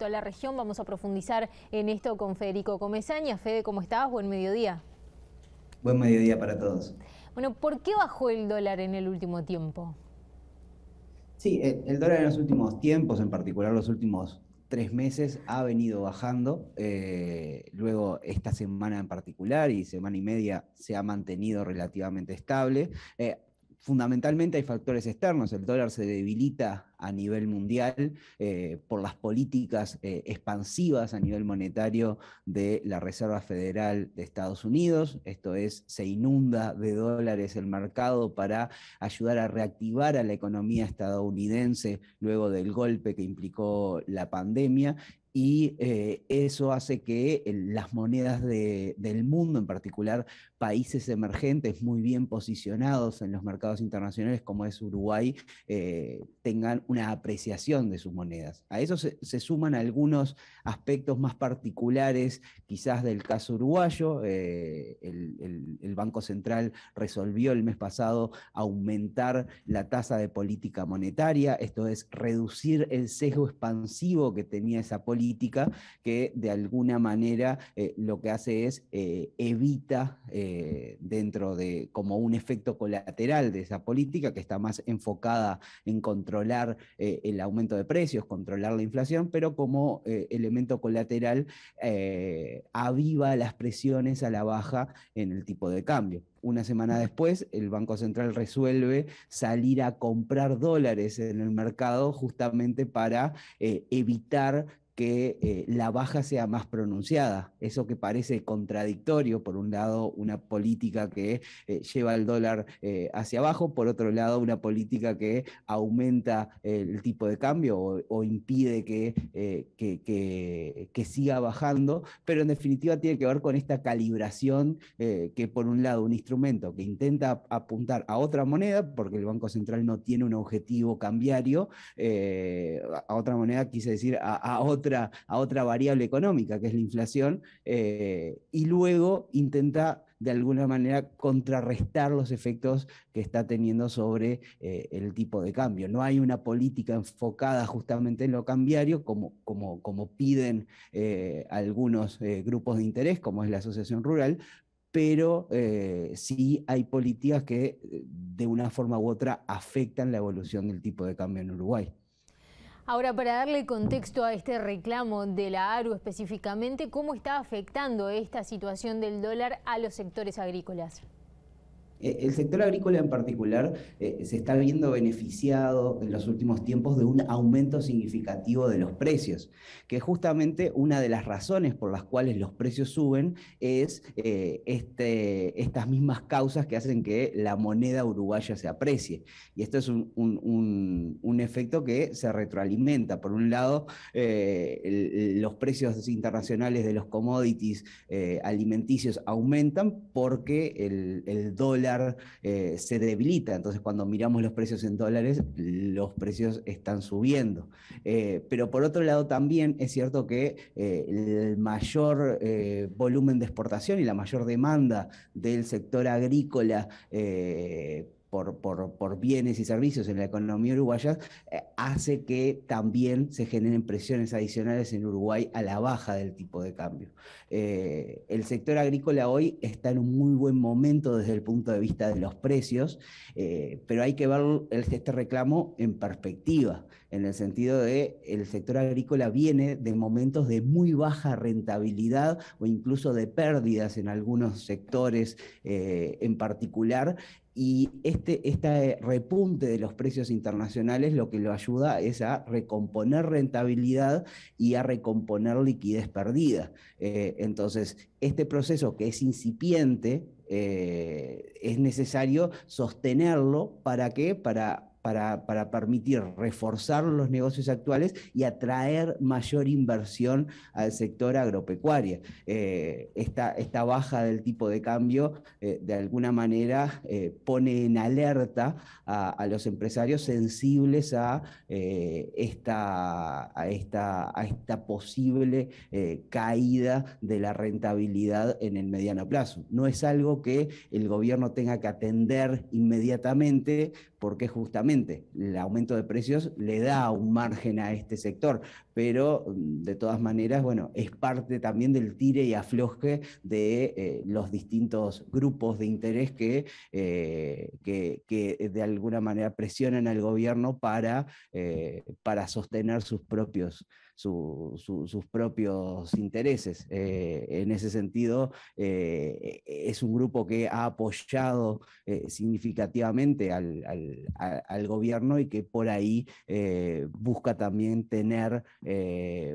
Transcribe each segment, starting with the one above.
A la región. Vamos a profundizar en esto con Federico Comesaña. Fede, ¿cómo estás? Buen mediodía. Buen mediodía para todos. Bueno, ¿por qué bajó el dólar en el último tiempo? Sí, el dólar en los últimos tiempos, en particular los últimos 3 meses, ha venido bajando. Luego esta semana en particular y semana y media se ha mantenido relativamente estable. Fundamentalmente hay factores externos. El dólar se debilita a nivel mundial por las políticas expansivas a nivel monetario de la Reserva Federal de Estados Unidos. Esto es, se inunda de dólares el mercado para ayudar a reactivar a la economía estadounidense luego del golpe que implicó la pandemia. Y eso hace que las monedas del mundo, en particular países emergentes muy bien posicionados en los mercados internacionales como es Uruguay, tengan una apreciación de sus monedas. A eso se suman algunos aspectos más particulares, quizás del caso uruguayo. El Banco Central resolvió el mes pasado aumentar la tasa de política monetaria, esto es, reducir el sesgo expansivo que tenía esa política, que de alguna manera lo que hace es evita dentro de como un efecto colateral de esa política que está más enfocada en controlar el aumento de precios, controlar la inflación, pero como elemento colateral aviva las presiones a la baja en el tipo de cambio. Una semana después, el Banco Central resuelve salir a comprar dólares en el mercado justamente para evitar que la baja sea más pronunciada. Eso que parece contradictorio, por un lado, una política que lleva el dólar hacia abajo, por otro lado, una política que aumenta el tipo de cambio o impide que siga bajando, pero en definitiva tiene que ver con esta calibración que por un lado un instrumento que intenta apuntar a otra moneda, porque el Banco Central no tiene un objetivo cambiario, a otra moneda quise decir a otra variable económica, que es la inflación, y luego intenta de alguna manera contrarrestar los efectos que está teniendo sobre el tipo de cambio. No hay una política enfocada justamente en lo cambiario, como piden algunos grupos de interés, como es la Asociación Rural, pero sí hay políticas que de una forma u otra afectan la evolución del tipo de cambio en Uruguay. Ahora, para darle contexto a este reclamo de la ARU específicamente, ¿cómo está afectando esta situación del dólar a los sectores agrícolas? El sector agrícola en particular se está viendo beneficiado en los últimos tiempos de un aumento significativo de los precios, que justamente una de las razones por las cuales los precios suben es estas mismas causas que hacen que la moneda uruguaya se aprecie. Y esto es un efecto que se retroalimenta. Por un lado, los precios internacionales de los commodities alimenticios aumentan porque el dólar se debilita. Entonces, cuando miramos los precios en dólares, los precios están subiendo. Pero por otro lado, también es cierto que el mayor volumen de exportación y la mayor demanda del sector agrícola por bienes y servicios en la economía uruguaya, hace que también se generen presiones adicionales en Uruguay a la baja del tipo de cambio. El sector agrícola hoy está en un muy buen momento desde el punto de vista de los precios, pero hay que ver este reclamo en perspectiva, en el sentido de el sector agrícola viene de momentos de muy baja rentabilidad o incluso de pérdidas en algunos sectores en particular, y este repunte de los precios internacionales lo que lo ayuda es a recomponer rentabilidad y a recomponer liquidez perdida. Entonces, este proceso que es incipiente, es necesario sostenerlo. ¿Para qué? Para permitir reforzar los negocios actuales y atraer mayor inversión al sector agropecuario. Esta baja del tipo de cambio de alguna manera pone en alerta a los empresarios sensibles a esta posible caída de la rentabilidad en el mediano plazo. No es algo que el gobierno tenga que atender inmediatamente, porque justamente el aumento de precios le da un margen a este sector, pero de todas maneras, bueno, es parte también del tire y afloje de los distintos grupos de interés que de alguna manera presionan al gobierno para sostener sus propios intereses. En ese sentido, es un grupo que ha apoyado significativamente al gobierno y que por ahí busca también tener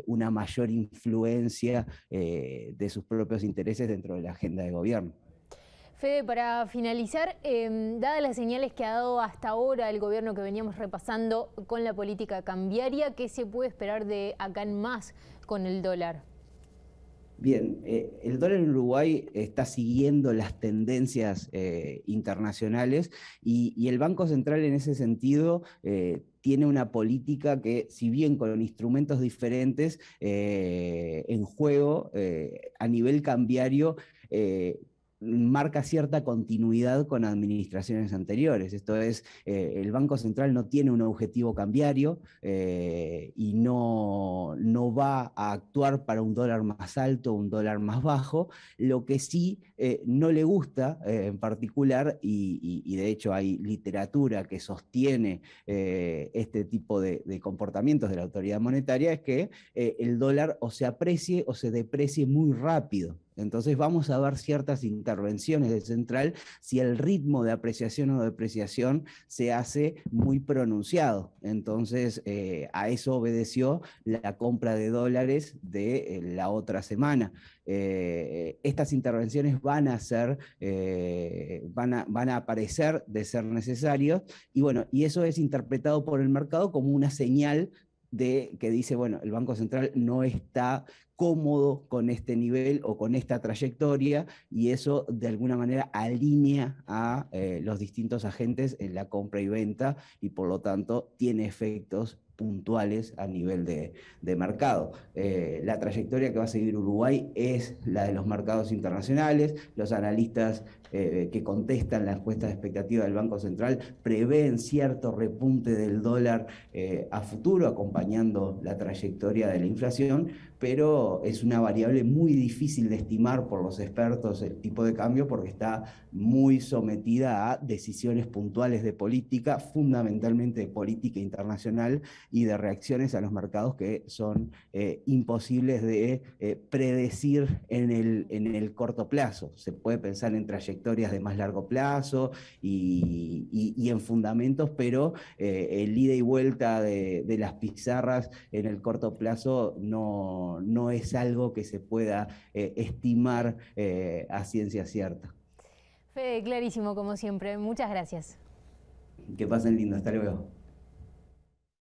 una mayor influencia de sus propios intereses dentro de la agenda de gobierno. Fede, para finalizar, dadas las señales que ha dado hasta ahora el gobierno que veníamos repasando con la política cambiaria, ¿qué se puede esperar de acá en más con el dólar? Bien, el dólar en Uruguay está siguiendo las tendencias internacionales y el Banco Central en ese sentido tiene una política que, si bien con instrumentos diferentes en juego, a nivel cambiario, marca cierta continuidad con administraciones anteriores. Esto es, el Banco Central no tiene un objetivo cambiario y no va a actuar para un dólar más alto o un dólar más bajo. Lo que sí no le gusta en particular, y de hecho hay literatura que sostiene este tipo de comportamientos de la autoridad monetaria, es que el dólar o se aprecie o se deprecie muy rápido. Entonces vamos a ver ciertas intervenciones del central si el ritmo de apreciación o depreciación se hace muy pronunciado. Entonces a eso obedeció la compra de dólares de la otra semana. Estas intervenciones van a aparecer de ser necesarios y bueno, y eso es interpretado por el mercado como una señal de que dice, bueno, el Banco Central no está cómodo con este nivel o con esta trayectoria y eso de alguna manera alinea a los distintos agentes en la compra y venta y por lo tanto tiene efectos puntuales a nivel de mercado. La trayectoria que va a seguir Uruguay es la de los mercados internacionales. Los analistas que contestan la encuesta de expectativa del Banco Central prevén cierto repunte del dólar a futuro, acompañando la trayectoria de la inflación, pero es una variable muy difícil de estimar por los expertos el tipo de cambio porque está muy sometida a decisiones puntuales de política, fundamentalmente de política internacional y de reacciones a los mercados que son imposibles de predecir en el corto plazo. Se puede pensar en trayectorias de más largo plazo y en fundamentos, pero el ida y vuelta de las pizarras en el corto plazo no es algo que se pueda estimar a ciencia cierta. Fede, clarísimo como siempre. Muchas gracias. Que pasen lindo, hasta luego.